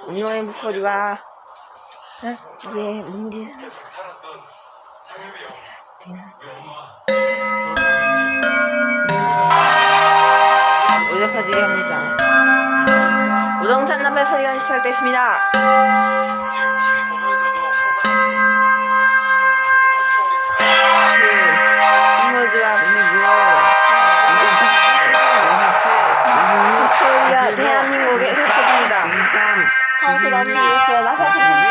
운동의 목소리가 이게 문제 오작파지게 합니다. 우렁찬 남의 소리가 시작됐습니다. 스무즈와 목소리가 대한민국에서 퍼집니다. 카운트 넘기겠어요. 나가서 18,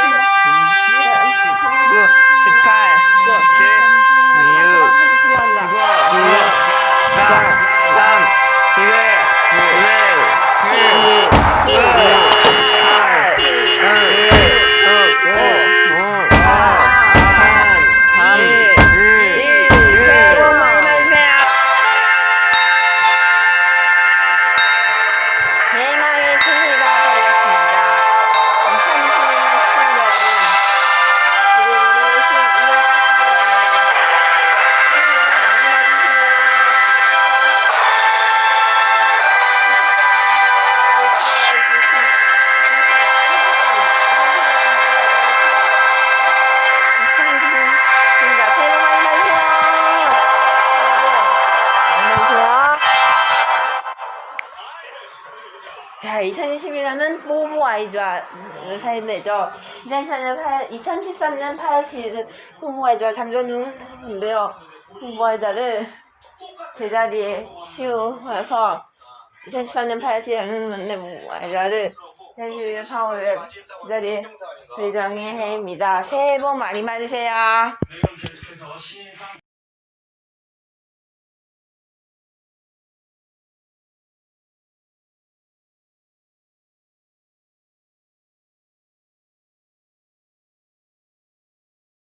2021년은 뽀뽀 아이즈와 사인되죠. 2013년 파이치즈 뽀뽀 아이즈와 잠전중인데요. 뽀뽀 아이즈를 제자리에 치우면서 2013년 파이치즈 만든 뽀뽀 아이즈를 2021년 4월 제자리에 배정해 해입니다. 새해 복 많이 받으세요.